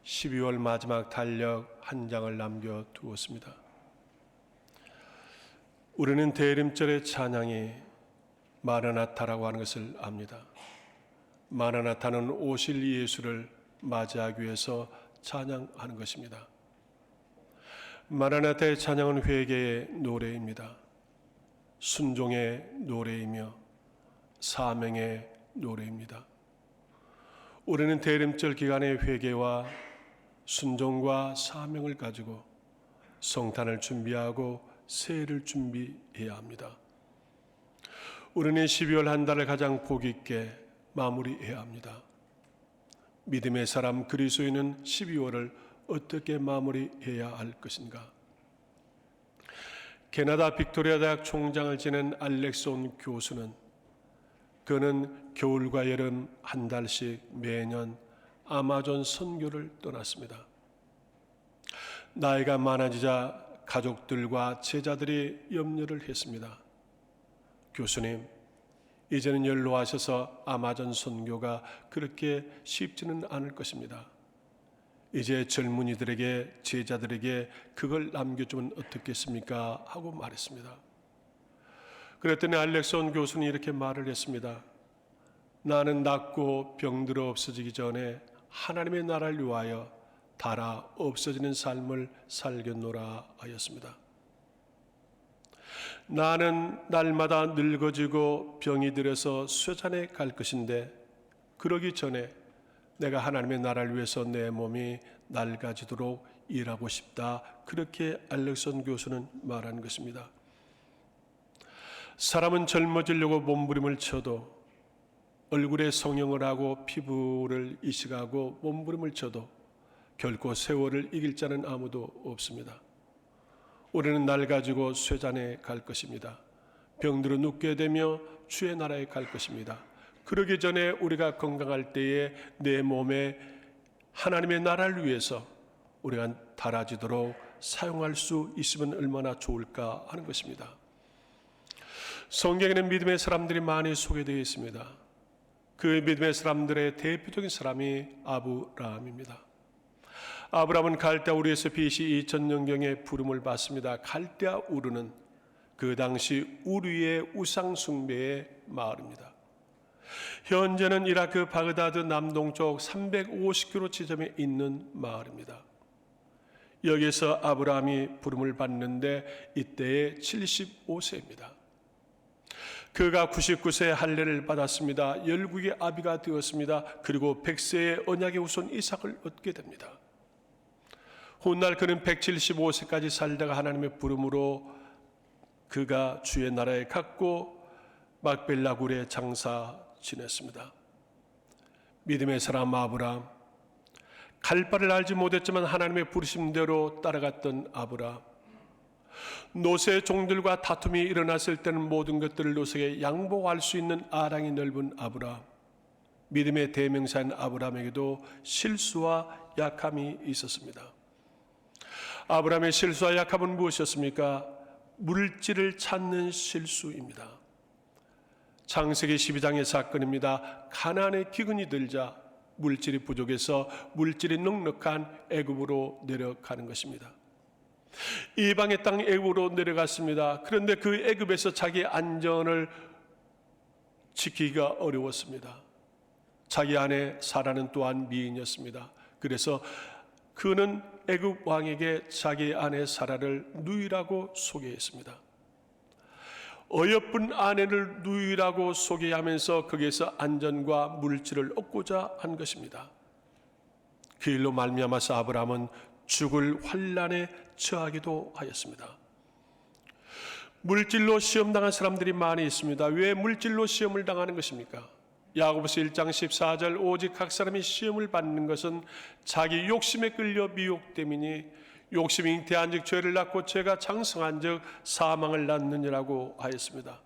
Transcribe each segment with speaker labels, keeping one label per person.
Speaker 1: 12월 마지막 달력 한 장을 남겨두었습니다. 우리는 대림절의 찬양이 마라나타라고 하는 것을 압니다. 마라나타는 오실 예수를 맞이하기 위해서 찬양하는 것입니다. 마라나타의 찬양은 회개의 노래입니다. 순종의 노래이며 사명의 노래입니다. 우리는 대림절 기간의 회개와 순종과 사명을 가지고 성탄을 준비하고 새해를 준비해야 합니다. 우리는 12월 한 달을 가장 복 있게 마무리해야 합니다. 믿음의 사람 그리스도인은 12월을 어떻게 마무리해야 할 것인가? 캐나다 빅토리아 대학 총장을 지낸 알렉손 교수는 그는 겨울과 여름 한 달씩 매년 아마존 선교를 떠났습니다. 나이가 많아지자 가족들과 제자들이 염려를 했습니다. 교수님, 이제는 연로하셔서 아마존 선교가 그렇게 쉽지는 않을 것입니다. 이제 젊은이들에게, 제자들에게 그걸 남겨주면 어떻겠습니까? 하고 말했습니다. 그랬더니 알렉손 교수는 이렇게 말을 했습니다. 나는 낫고 병들어 없어지기 전에 하나님의 나라를 위하여 달아 없어지는 삶을 살겠노라 하였습니다. 나는 날마다 늙어지고 병이 들어서 쇠잔에 갈 것인데 그러기 전에 내가 하나님의 나라를 위해서 내 몸이 낡아지도록 일하고 싶다. 그렇게 알렉손 교수는 말한 것입니다. 사람은 젊어지려고 몸부림을 쳐도 얼굴에 성형을 하고 피부를 이식하고 몸부림을 쳐도 결코 세월을 이길 자는 아무도 없습니다. 우리는 낡아지고 쇠잔에 갈 것입니다. 병들어 눕게 되며 주의 나라에 갈 것입니다. 그러기 전에 우리가 건강할 때에 내 몸에 하나님의 나라를 위해서 우리가 달아지도록 사용할 수 있으면 얼마나 좋을까 하는 것입니다. 성경에는 믿음의 사람들이 많이 소개되어 있습니다. 그 믿음의 사람들의 대표적인 사람이 아브라함입니다. 아브라함은 갈대아 우르에서 BC 2000년경에 부름을 받습니다. 갈대아 우르는 그 당시 우르의 우상 숭배의 마을입니다. 현재는 이라크 바그다드 남동쪽 350km 지점에 있는 마을입니다. 여기서 아브라함이 부름을 받는데 이때에 75세입니다. 그가 99세에 할례를 받았습니다. 열국의 아비가 되었습니다. 그리고 100세의 언약의 후손 이삭을 얻게 됩니다. 훗날 그는 175세까지 살다가 하나님의 부름으로 그가 주의 나라에 갔고 막벨라 굴에 장사 지냈습니다. 믿음의 사람 아브라함, 갈 바를 알지 못했지만 하나님의 부르심대로 따라갔던 아브라함, 노새 종들과 다툼이 일어났을 때는 모든 것들을 노색에 양보할 수 있는 아랑이 넓은 아브라함, 믿음의 대명사인 아브라함에게도 실수와 약함이 있었습니다. 아브라함의 실수와 약함은 무엇이었습니까? 물질을 찾는 실수입니다. 창세기 12장의 사건입니다. 가나안의 기근이 들자 물질이 부족해서 물질이 넉넉한 애굽으로 내려가는 것입니다. 이방의 땅 애굽으로 내려갔습니다. 그런데 그 애굽에서 자기 안전을 지키기가 어려웠습니다. 자기 아내 사라는 또한 미인이었습니다. 그래서 그는 애굽 왕에게 자기 아내 사라를 누이라고 소개했습니다. 어여쁜 아내를 누이라고 소개하면서 거기에서 안전과 물질을 얻고자 한 것입니다. 그 일로 말미암아서 아브라함은 죽을 환난에 처하기도 하였습니다. 물질로 시험당한 사람들이 많이 있습니다. 왜 물질로 시험을 당하는 것입니까? 야고보서 1장 14절 오직 각 사람이 시험을 받는 것은 자기 욕심에 끌려 미혹됨이니 욕심이 잉태한즉 죄를 낳고 죄가 장성한즉 사망을 낳느니라고 하였습니다.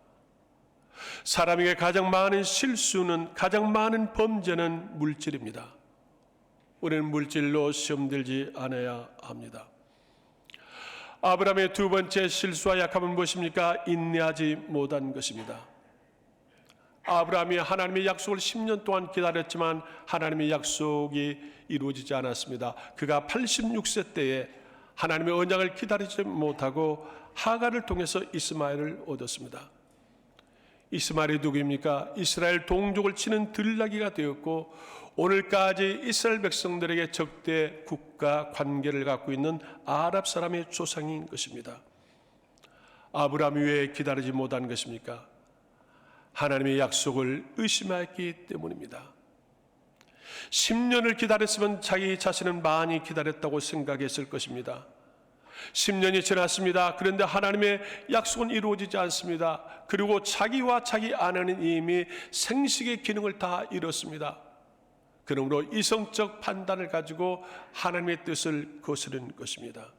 Speaker 1: 사람에게 가장 많은 실수는, 가장 많은 범죄는 물질입니다. 우리는 물질로 시험 들지 않아야 합니다. 아브라함의 두 번째 실수와 약함은 무엇입니까? 인내하지 못한 것입니다. 아브라함이 하나님의 약속을 10년 동안 기다렸지만 하나님의 약속이 이루어지지 않았습니다. 그가 86세 때에 하나님의 언약을 기다리지 못하고 하갈을 통해서 이스마엘을 얻었습니다. 이스마엘이 누구입니까? 이스라엘 동족을 치는 들나귀가 되었고 오늘까지 이스라엘 백성들에게 적대 국가 관계를 갖고 있는 아랍 사람의 조상인 것입니다. 아브라함이 왜 기다리지 못한 것입니까? 하나님의 약속을 의심하였기 때문입니다. 10년을 기다렸으면 자기 자신은 많이 기다렸다고 생각했을 것입니다. 10년이 지났습니다. 그런데 하나님의 약속은 이루어지지 않습니다. 그리고 자기와 자기 아내는 이미 생식의 기능을 다 잃었습니다. 그러므로 이성적 판단을 가지고 하나님의 뜻을 거스른 것입니다.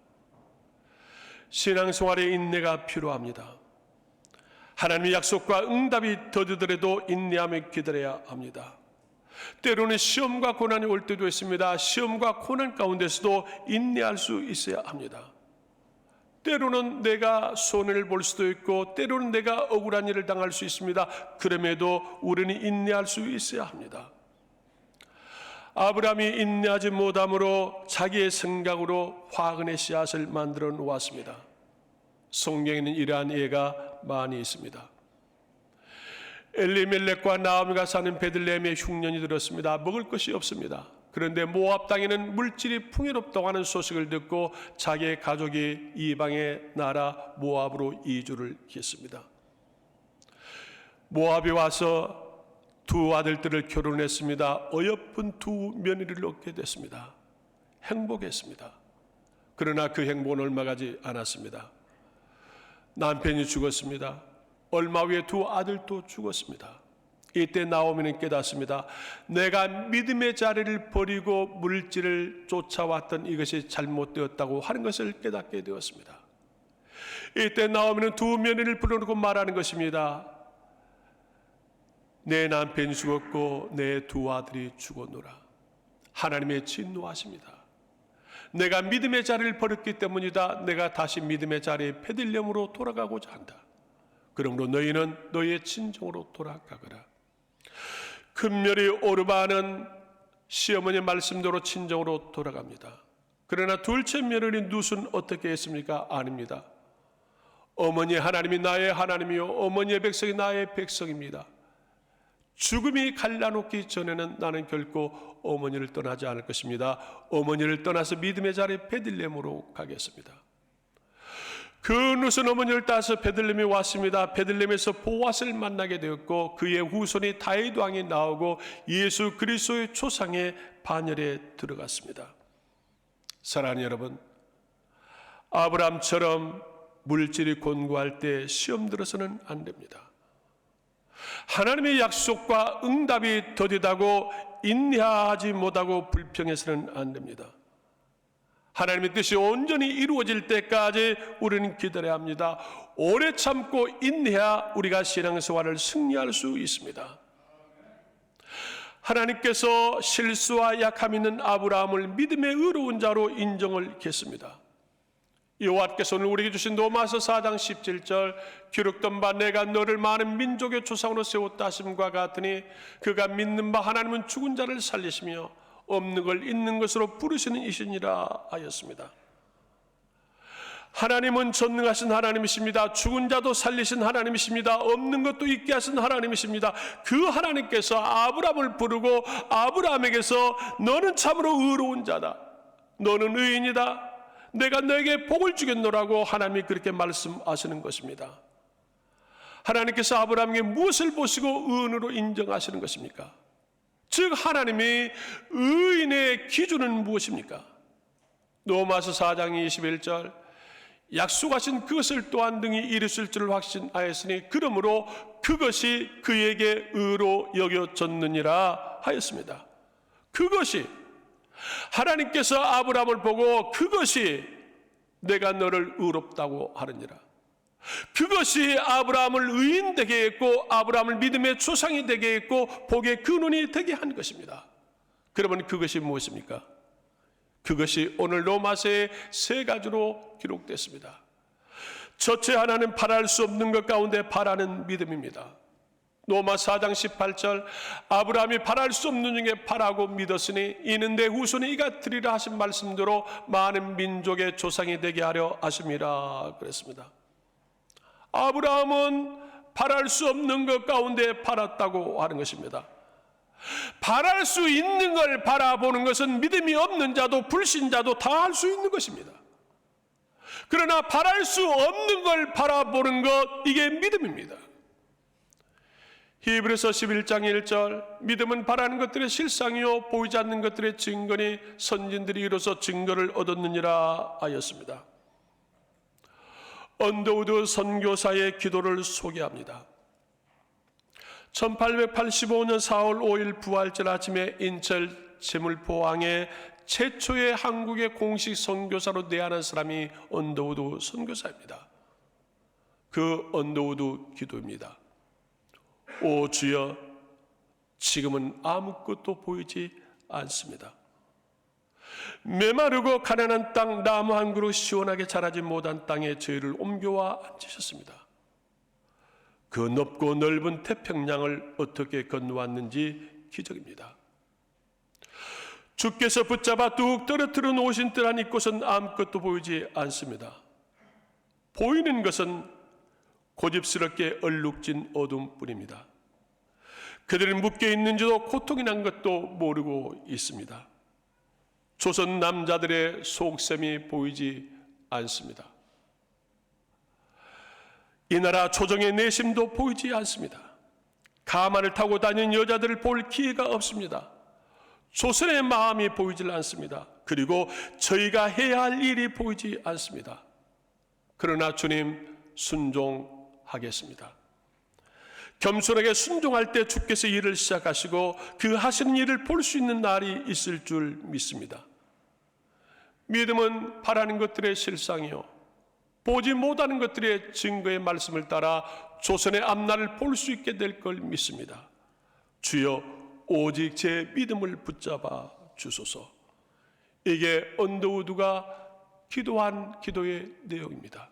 Speaker 1: 신앙생활에 인내가 필요합니다. 하나님의 약속과 응답이 더디더라도 인내하며 기다려야 합니다. 때로는 시험과 고난이 올 때도 있습니다. 시험과 고난 가운데서도 인내할 수 있어야 합니다. 때로는 내가 손해를 볼 수도 있고 때로는 내가 억울한 일을 당할 수 있습니다. 그럼에도 우리는 인내할 수 있어야 합니다. 아브라함이 인내하지 못함으로 자기의 생각으로 화근의 씨앗을 만들어 놓았습니다. 성경에는 이러한 예가 많이 있습니다. 엘리멜렉과 나오미가 사는 베들레헴에 흉년이 들었습니다. 먹을 것이 없습니다. 그런데 모압 땅에는 물질이 풍요롭다고 하는 소식을 듣고 자기의 가족이 이방의 나라 모압으로 이주를 했습니다. 모압에 와서 두 아들들을 결혼했습니다. 어여쁜 두 며느리를 얻게 됐습니다. 행복했습니다. 그러나 그 행복은 얼마 가지 않았습니다. 남편이 죽었습니다. 얼마 후에 두 아들도 죽었습니다. 이때 나오미는 깨닫습니다. 내가 믿음의 자리를 버리고 물질을 쫓아왔던 이것이 잘못되었다고 하는 것을 깨닫게 되었습니다. 이때 나오미는 두 며느리를 불러놓고 말하는 것입니다. 내 남편이 죽었고 내 두 아들이 죽었노라. 하나님의 진노하십니다. 내가 믿음의 자리를 버렸기 때문이다. 내가 다시 믿음의 자리에 베들레헴으로 돌아가고자 한다. 그러므로 너희는 너희의 친정으로 돌아가거라. 금멸이 오르바는 시어머니의 말씀대로 친정으로 돌아갑니다. 그러나 둘째 며느리 룻은 어떻게 했습니까? 아닙니다. 어머니 하나님이 나의 하나님이요 어머니의 백성이 나의 백성입니다. 죽음이 갈라놓기 전에는 나는 결코 어머니를 떠나지 않을 것입니다. 어머니를 떠나서 믿음의 자리에 베들레헴으로 가겠습니다. 그 룻은 어머니를 따라서 베들레헴에 왔습니다. 베들레헴에서 보아스를 만나게 되었고 그의 후손이 다윗 왕이 나오고 예수 그리스도의 초상의 반열에 들어갔습니다. 사랑하는 여러분, 아브라함처럼 물질이 곤고할 때 시험 들어서는 안 됩니다. 하나님의 약속과 응답이 더디다고 인내하지 못하고 불평해서는 안 됩니다. 하나님의 뜻이 온전히 이루어질 때까지 우리는 기다려야 합니다. 오래 참고 인내해야 우리가 신앙생활을 승리할 수 있습니다. 하나님께서 실수와 약함 있는 아브라함을 믿음의 의로운 자로 인정을 했습니다. 여호와께서 오늘 우리에게 주신 로마서 4장 17절 기록된 바 내가 너를 많은 민족의 조상으로 세웠다 하심과 같으니 그가 믿는 바 하나님은 죽은 자를 살리시며 없는 걸 있는 것으로 부르시는 이시니라 하였습니다. 하나님은 전능하신 하나님이십니다. 죽은 자도 살리신 하나님이십니다. 없는 것도 있게 하신 하나님이십니다. 그 하나님께서 아브라함을 부르고 아브라함에게서 너는 참으로 의로운 자다. 너는 의인이다. 내가 너에게 복을 주겠노라고 하나님이 그렇게 말씀하시는 것입니다. 하나님께서 아브라함에게 무엇을 보시고 의인으로 인정하시는 것입니까? 즉 하나님이 의인의 기준은 무엇입니까? 로마서 4장 21절 약속하신 그것을 또한 능히 이루실 줄을 확신하였으니 그러므로 그것이 그에게 의로 여겨졌느니라 하였습니다. 그것이 하나님께서 아브라함을 보고 그것이 내가 너를 의롭다고 하느니라. 그것이 아브라함을 의인 되게 했고 아브라함을 믿음의 조상이 되게 했고 복의 근원이 되게 한 것입니다. 그러면 그것이 무엇입니까? 그것이 오늘 로마서의 세 가지로 기록됐습니다. 첫째 하나는 바랄 수 없는 것 가운데 바라는 믿음입니다. 로마 4장 18절 아브라함이 바랄 수 없는 중에 바라고 믿었으니 이는 내 후손이 이가 되리라 하신 말씀대로 많은 민족의 조상이 되게 하려 하심이라 그랬습니다. 아브라함은 바랄 수 없는 것 가운데 바랐다고 하는 것입니다. 바랄 수 있는 걸 바라보는 것은 믿음이 없는 자도 불신자도 다 할 수 있는 것입니다. 그러나 바랄 수 없는 걸 바라보는 것, 이게 믿음입니다. 히브리서 11장 1절 믿음은 바라는 것들의 실상이요 보이지 않는 것들의 증거니 선진들이 이로써 증거를 얻었느니라 하였습니다. 언더우드 선교사의 기도를 소개합니다. 1885년 4월 5일 부활절 아침에 인천 제물포항에 최초의 한국의 공식 선교사로 내한한 사람이 언더우드 선교사입니다. 그 언더우드 기도입니다. 오 주여, 지금은 아무것도 보이지 않습니다. 메마르고 가난한 땅, 나무 한 그루 시원하게 자라지 못한 땅에 저희를 옮겨와 앉으셨습니다. 그 넓고 넓은 태평양을 어떻게 건너왔는지 기적입니다. 주께서 붙잡아 뚝 떨어뜨려 놓으신 뜰 한 이곳은 아무것도 보이지 않습니다. 보이는 것은 고집스럽게 얼룩진 어둠뿐입니다. 그들은 묶여 있는지도 고통이 난 것도 모르고 있습니다. 조선 남자들의 속셈이 보이지 않습니다. 이 나라 조정의 내심도 보이지 않습니다. 가마를 타고 다니는 여자들을 볼 기회가 없습니다. 조선의 마음이 보이질 않습니다. 그리고 저희가 해야 할 일이 보이지 않습니다. 그러나 주님, 순종하겠습니다. 겸손하게 순종할 때 주께서 일을 시작하시고 그 하시는 일을 볼 수 있는 날이 있을 줄 믿습니다. 믿음은 바라는 것들의 실상이요 보지 못하는 것들의 증거의 말씀을 따라 조선의 앞날을 볼 수 있게 될 걸 믿습니다. 주여, 오직 제 믿음을 붙잡아 주소서. 이게 언더우드가 기도한 기도의 내용입니다.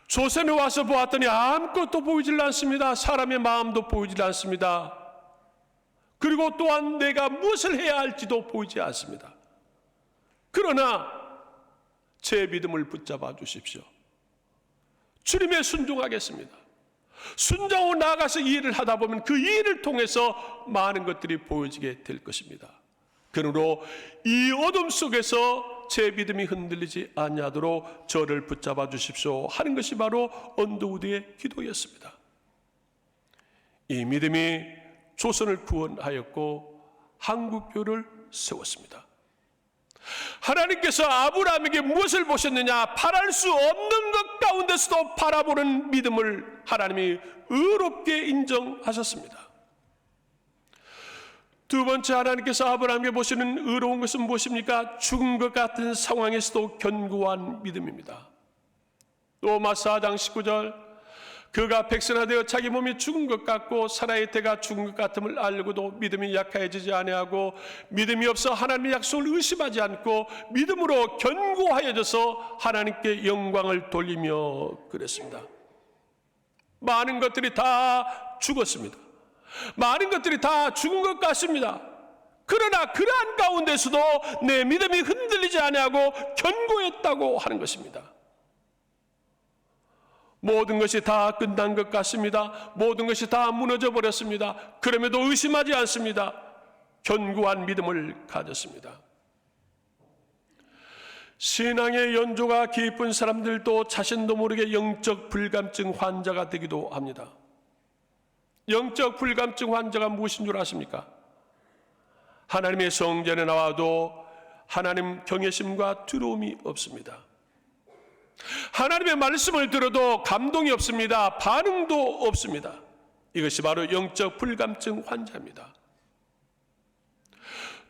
Speaker 1: 조선에 와서 보았더니 아무것도 보이질 않습니다. 사람의 마음도 보이질 않습니다. 그리고 또한 내가 무엇을 해야 할지도 보이지 않습니다. 그러나 제 믿음을 붙잡아 주십시오. 주님의 순종하겠습니다. 순종하고 나아가서 이 일을 하다 보면 그 일을 통해서 많은 것들이 보여지게 될 것입니다. 그러므로 이 어둠 속에서 제 믿음이 흔들리지 아니하도록 저를 붙잡아 주십시오 하는 것이 바로 언더우드의 기도였습니다. 이 믿음이 조선을 구원하였고 한국교를 세웠습니다. 하나님께서 아브라함에게 무엇을 보셨느냐? 바랄 수 없는 것 가운데서도 바라보는 믿음을 하나님이 의롭게 인정하셨습니다. 두 번째, 하나님께서 아브라함에게 보시는 의로운 것은 무엇입니까? 죽은 것 같은 상황에서도 견고한 믿음입니다. 로마 4장 19절 그가 백선화되어 자기 몸이 죽은 것 같고 사라의 때가 죽은 것 같음을 알고도 믿음이 약해지지 아니하고 믿음이 없어 하나님의 약속을 의심하지 않고 믿음으로 견고하여져서 하나님께 영광을 돌리며 그랬습니다. 많은 것들이 다 죽었습니다. 많은 것들이 다 죽은 것 같습니다. 그러나 그러한 가운데서도 내 믿음이 흔들리지 아니하고 견고했다고 하는 것입니다. 모든 것이 다 끝난 것 같습니다. 모든 것이 다 무너져 버렸습니다. 그럼에도 의심하지 않습니다. 견고한 믿음을 가졌습니다. 신앙의 연조가 깊은 사람들도 자신도 모르게 영적 불감증 환자가 되기도 합니다. 영적 불감증 환자가 무엇인 줄 아십니까? 하나님의 성전에 나와도 하나님 경외심과 두려움이 없습니다. 하나님의 말씀을 들어도 감동이 없습니다. 반응도 없습니다. 이것이 바로 영적 불감증 환자입니다.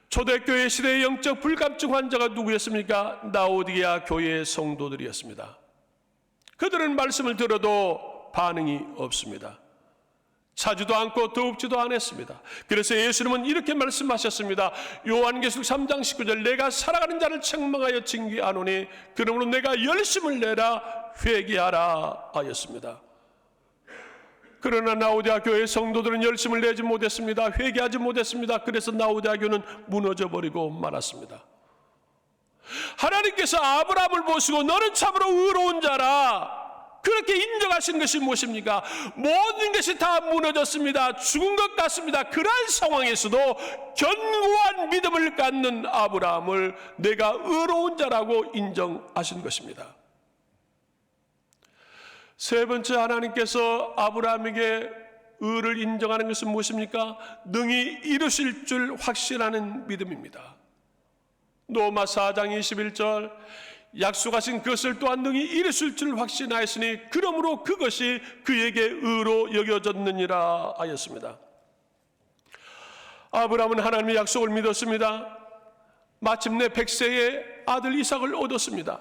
Speaker 1: 초대교회 시대의 영적 불감증 환자가 누구였습니까? 라오디게아 교회의 성도들이었습니다. 그들은 말씀을 들어도 반응이 없습니다. 차지도 않고 더웁지도 않았습니다. 그래서 예수님은 이렇게 말씀하셨습니다. 요한계시록 3장 19절 내가 살아가는 자를 책망하여 징계하노니 그러므로 내가 열심을 내라 회개하라 하였습니다. 그러나 나우디아 교회 성도들은 열심을 내지 못했습니다. 회개하지 못했습니다. 그래서 나우디아 교회는 무너져버리고 말았습니다. 하나님께서 아브라함을 보시고 너는 참으로 의로운 자라 그렇게 인정하신 것이 무엇입니까? 모든 것이 다 무너졌습니다. 죽은 것 같습니다. 그러한 상황에서도 견고한 믿음을 갖는 아브라함을 내가 의로운 자라고 인정하신 것입니다. 세 번째, 하나님께서 아브라함에게 의를 인정하는 것은 무엇입니까? 능히 이루실 줄 확신하는 믿음입니다. 로마 4장 21절 약속하신 그것을 또한 능히 이루실 줄 확신하였으니 그러므로 그것이 그에게 의로 여겨졌느니라 하였습니다. 아브라함은 하나님의 약속을 믿었습니다. 마침내 100세의 아들 이삭을 얻었습니다.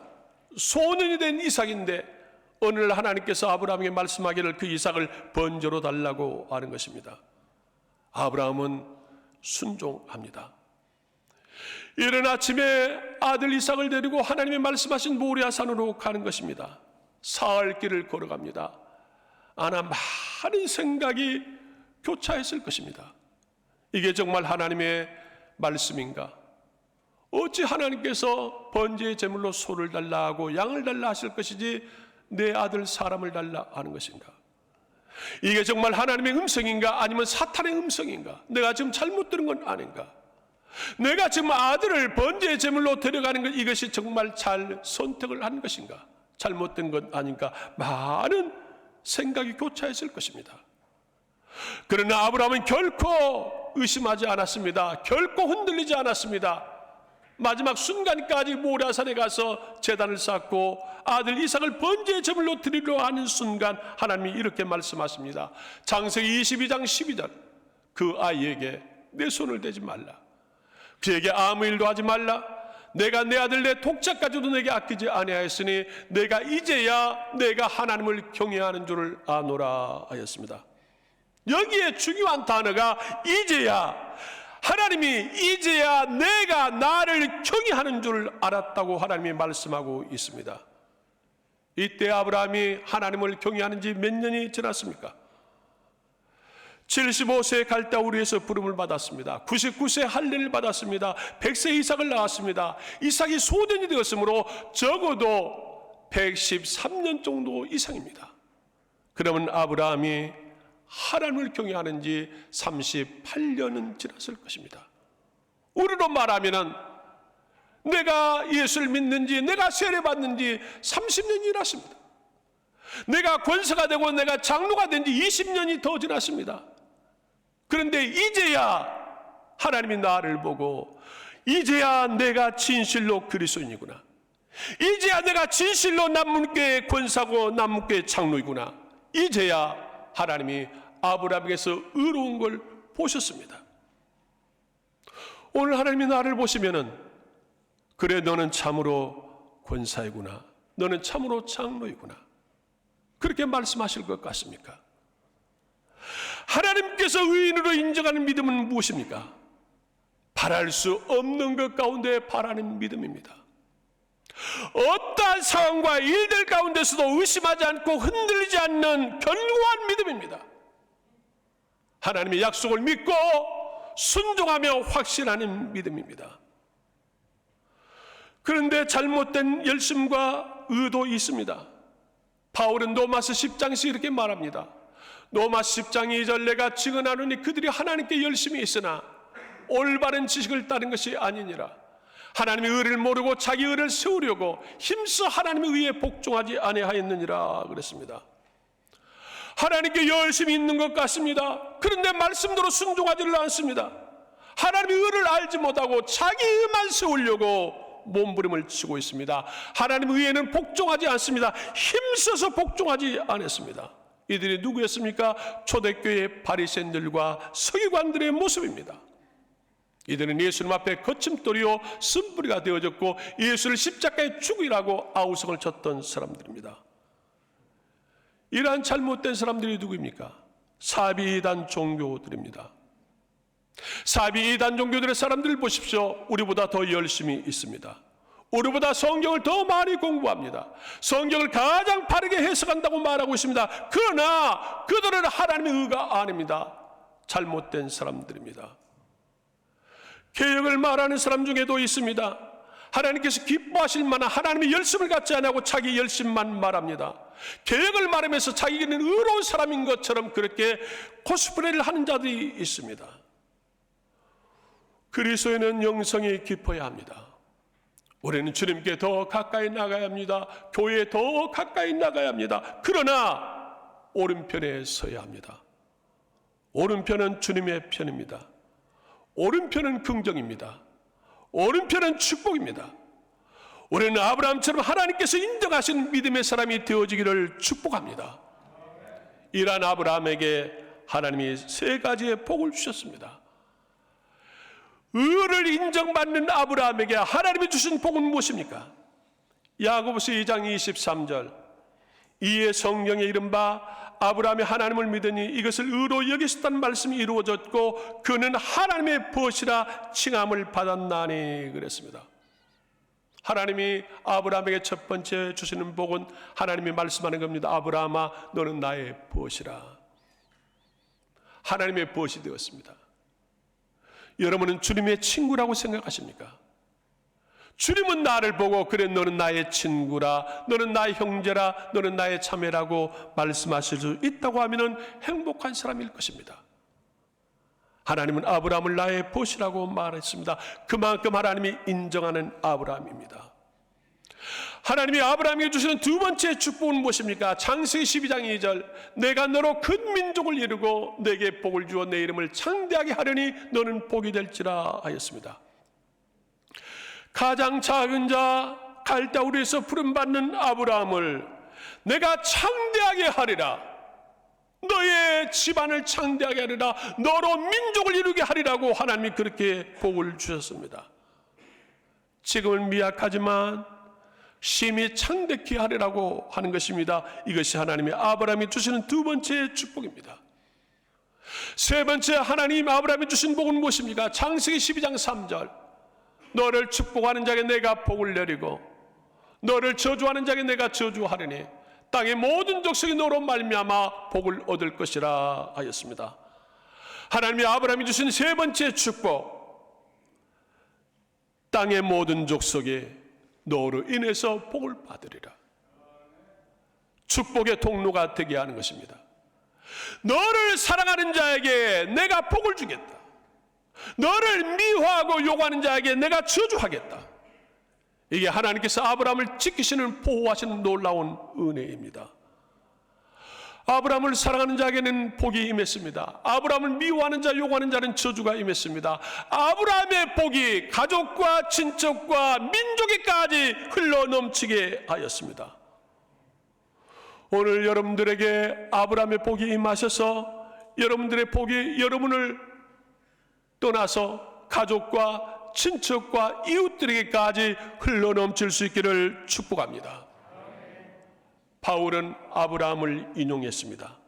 Speaker 1: 소년이 된 이삭인데 어느 날 하나님께서 아브라함에게 말씀하기를 그 이삭을 번제로 달라고 하는 것입니다. 아브라함은 순종합니다. 이른 아침에 아들 이삭을 데리고 하나님이 말씀하신 모리아 산으로 가는 것입니다. 사흘 길을 걸어갑니다. 아나 많은 생각이 교차했을 것입니다. 이게 정말 하나님의 말씀인가? 어찌 하나님께서 번제의 제물로 소를 달라 하고 양을 달라 하실 것이지 내 아들 사람을 달라 하는 것인가? 이게 정말 하나님의 음성인가? 아니면 사탄의 음성인가? 내가 지금 잘못 들은 건 아닌가? 내가 지금 아들을 번제의 제물로 데려가는 것, 이것이 정말 잘 선택을 한 것인가? 잘못된 것 아닌가? 많은 생각이 교차했을 것입니다. 그러나 아브라함은 결코 의심하지 않았습니다. 결코 흔들리지 않았습니다. 마지막 순간까지 모리아산에 가서 제단을 쌓고 아들 이삭을 번제의 제물로 드리려 하는 순간 하나님이 이렇게 말씀하십니다. 창세기 22장 12절 그 아이에게 내 손을 대지 말라. 그에게 아무 일도 하지 말라. 내가 내 아들 내 독자까지도 내게 아끼지 아니하였으니 내가 이제야 내가 하나님을 경외하는 줄을 아노라 하였습니다. 여기에 중요한 단어가 이제야, 하나님이 이제야 내가 나를 경외하는 줄 알았다고 하나님이 말씀하고 있습니다. 이때 아브라함이 하나님을 경외하는 지 몇 년이 지났습니까? 75세 갈대우리에서 부름을 받았습니다. 99세 할례를 받았습니다. 100세 이삭을 낳았습니다. 이삭이 소년이 되었으므로 적어도 113년 정도 이상입니다. 그러면 아브라함이 하나님을 경외하는 지 38년은 지났을 것입니다. 우리로 말하면 내가 예수를 믿는지 내가 세례받는지 30년이 지났습니다. 내가 권사가 되고 내가 장로가 된 지 20년이 더 지났습니다. 그런데 이제야 하나님이 나를 보고 이제야 내가 진실로 그리스도인이구나. 이제야 내가 진실로 남문교의 권사고 남문교의 장로이구나. 이제야 하나님이 아브라함에게서 의로운 걸 보셨습니다. 오늘 하나님이 나를 보시면은 그래 너는 참으로 권사이구나. 너는 참으로 장로이구나. 그렇게 말씀하실 것 같습니까? 하나님께서 의인으로 인정하는 믿음은 무엇입니까? 바랄 수 없는 것 가운데 바라는 믿음입니다. 어떠한 상황과 일들 가운데서도 의심하지 않고 흔들리지 않는 견고한 믿음입니다. 하나님의 약속을 믿고 순종하며 확신하는 믿음입니다. 그런데 잘못된 열심과 의도 있습니다. 바울은 로마서 10장에서 이렇게 말합니다. 로마서 10장 2절 내가 증언하노니 그들이 하나님께 열심히 있으나 올바른 지식을 따른 것이 아니니라. 하나님의 의를 모르고 자기 의를 세우려고 힘써 하나님의 의에 복종하지 아니하였느니라 그랬습니다. 하나님께 열심히 있는 것 같습니다. 그런데 말씀대로 순종하지를 않습니다. 하나님의 의를 알지 못하고 자기 의만 세우려고 몸부림을 치고 있습니다. 하나님의 의에는 복종하지 않습니다. 힘써서 복종하지 않았습니다. 이들이 누구였습니까? 초대교회 바리새인들과 서기관들의 모습입니다. 이들은 예수님 앞에 거침돌이요 쓴뿌리가 되어졌고 예수를 십자가에 죽이라고 아우성을 쳤던 사람들입니다. 이러한 잘못된 사람들이 누구입니까? 사비이단 종교들입니다. 사비이단 종교들의 사람들 보십시오. 우리보다 더 열심히 있습니다. 우리보다 성경을 더 많이 공부합니다. 성경을 가장 바르게 해석한다고 말하고 있습니다. 그러나 그들은 하나님의 의가 아닙니다. 잘못된 사람들입니다. 개혁을 말하는 사람 중에도 있습니다. 하나님께서 기뻐하실 만한 하나님의 열심을 갖지 않고 자기 열심만 말합니다. 개혁을 말하면서 자기는 의로운 사람인 것처럼 그렇게 코스프레를 하는 자들이 있습니다. 그리스도인은 영성이 깊어야 합니다. 우리는 주님께 더 가까이 나가야 합니다. 교회에 더 가까이 나가야 합니다. 그러나 오른편에 서야 합니다. 오른편은 주님의 편입니다. 오른편은 긍정입니다. 오른편은 축복입니다. 우리는 아브라함처럼 하나님께서 인정하신 믿음의 사람이 되어지기를 축복합니다. 이러한 아브라함에게 하나님이 세 가지의 복을 주셨습니다. 의를 인정받는 아브라함에게 하나님이 주신 복은 무엇입니까? 야고보서 2장 23절, 이에 성경에 이른바 아브라함이 하나님을 믿으니 이것을 의로 여기셨다는 말씀이 이루어졌고 그는 하나님의 벗이라 칭함을 받았나니 그랬습니다. 하나님이 아브라함에게 첫 번째 주시는 복은 하나님이 말씀하는 겁니다. 아브라함아, 너는 나의 벗이라. 하나님의 벗이 되었습니다. 여러분은 주님의 친구라고 생각하십니까? 주님은 나를 보고 그래 너는 나의 친구라, 너는 나의 형제라, 너는 나의 자매라고 말씀하실 수 있다고 하면 행복한 사람일 것입니다. 하나님은 아브라함을 나의 벗이라고 말했습니다. 그만큼 하나님이 인정하는 아브라함입니다. 하나님이 아브라함에게 주시는 두 번째 축복은 무엇입니까? 창세기 12장 2절, 내가 너로 큰 민족을 이루고 내게 복을 주어 내 이름을 창대하게 하려니 너는 복이 될지라 하였습니다. 가장 작은 자 갈대아 우리에서 부름받는 아브라함을 내가 창대하게 하리라, 너의 집안을 창대하게 하리라, 너로 민족을 이루게 하리라고 하나님이 그렇게 복을 주셨습니다. 지금은 미약하지만 심히 창대케 하리라고 하는 것입니다. 이것이 하나님이 아브라함이 주시는 두 번째 축복입니다. 세 번째 하나님 아브라함이 주신 복은 무엇입니까? 창세기 12장 3절, 너를 축복하는 자에게 내가 복을 내리고 너를 저주하는 자에게 내가 저주하리니 땅의 모든 족속이 너로 말미암아 복을 얻을 것이라 하였습니다. 하나님이 아브라함이 주신 세 번째 축복, 땅의 모든 족속이 너로 인해서 복을 받으리라. 축복의 통로가 되게 하는 것입니다. 너를 사랑하는 자에게 내가 복을 주겠다. 너를 미워하고 욕하는 자에게 내가 저주하겠다. 이게 하나님께서 아브라함을 지키시는, 보호하시는 놀라운 은혜입니다. 아브라함을 사랑하는 자에게는 복이 임했습니다. 아브라함을 미워하는 자, 욕하는 자는 저주가 임했습니다. 아브라함의 복이 가족과 친척과 민족에까지 흘러넘치게 하였습니다. 오늘 여러분들에게 아브라함의 복이 임하셔서 여러분들의 복이 여러분을 떠나서 가족과 친척과 이웃들에게까지 흘러넘칠 수 있기를 축복합니다. 바울은 아브라함을 인용했습니다.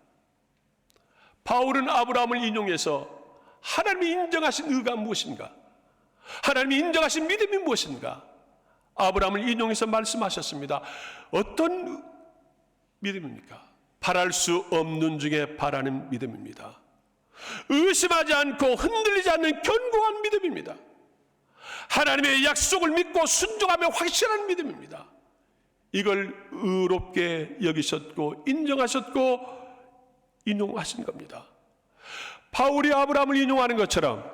Speaker 1: 바울은 아브라함을 인용해서 하나님이 인정하신 의가 무엇인가, 하나님이 인정하신 믿음이 무엇인가, 아브라함을 인용해서 말씀하셨습니다. 어떤 믿음입니까? 바랄 수 없는 중에 바라는 믿음입니다. 의심하지 않고 흔들리지 않는 견고한 믿음입니다. 하나님의 약속을 믿고 순종하며 확실한 믿음입니다. 이걸 의롭게 여기셨고 인정하셨고 인용하신 겁니다. 바울이 아브라함을 인용하는 것처럼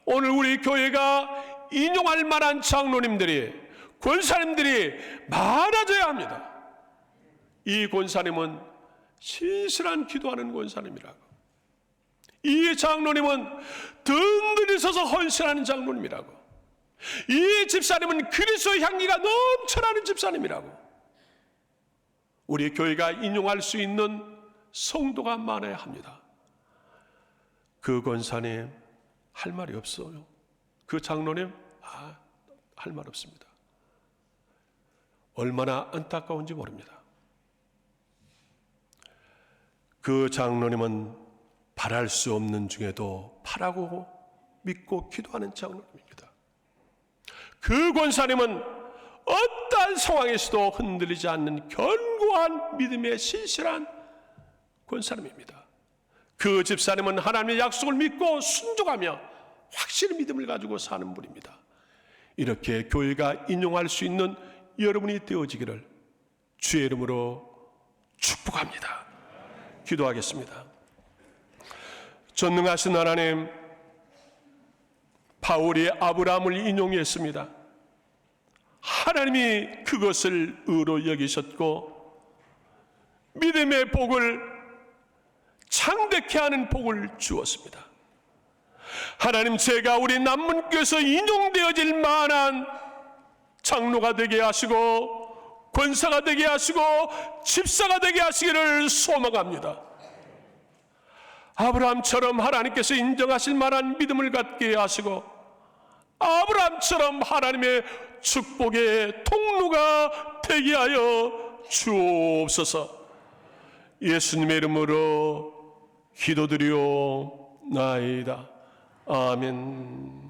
Speaker 1: 오늘 우리 교회가 인용할 만한 장로님들이, 권사님들이 많아져야 합니다. 이 권사님은 신실한 기도하는 권사님이라고, 이 장로님은 든든히 서서 헌신하는 장로님이라고, 이 집사님은 그리스도의 향기가 넘쳐나는 집사님이라고, 우리 교회가 인용할 수 있는 성도가 많아야 합니다. 그 권사님 할 말이 없어요. 그 장로님 할 말 없습니다. 얼마나 안타까운지 모릅니다. 그 장로님은 바랄 수 없는 중에도 바라고 믿고 기도하는 장로님입니다. 그 권사님은 어떠한 상황에서도 흔들리지 않는 견고한 믿음의 신실한 권사님입니다. 그 집사님은 하나님의 약속을 믿고 순종하며 확실히 믿음을 가지고 사는 분입니다. 이렇게 교회가 인용할 수 있는 여러분이 되어지기를 주의 이름으로 축복합니다. 기도하겠습니다. 전능하신 하나님, 바울이 아브라함을 인용했습니다. 하나님이 그것을 의로 여기셨고 믿음의 복을 창대케 하는 복을 주었습니다. 하나님, 제가 우리 남문교에서 인용되어질 만한 장로가 되게 하시고 권사가 되게 하시고 집사가 되게 하시기를 소망합니다. 아브라함처럼 하나님께서 인정하실 만한 믿음을 갖게 하시고 아브라함처럼 하나님의 축복의 통로가 되게 하여 주옵소서. 예수님의 이름으로 기도드리옵나이다. 아멘.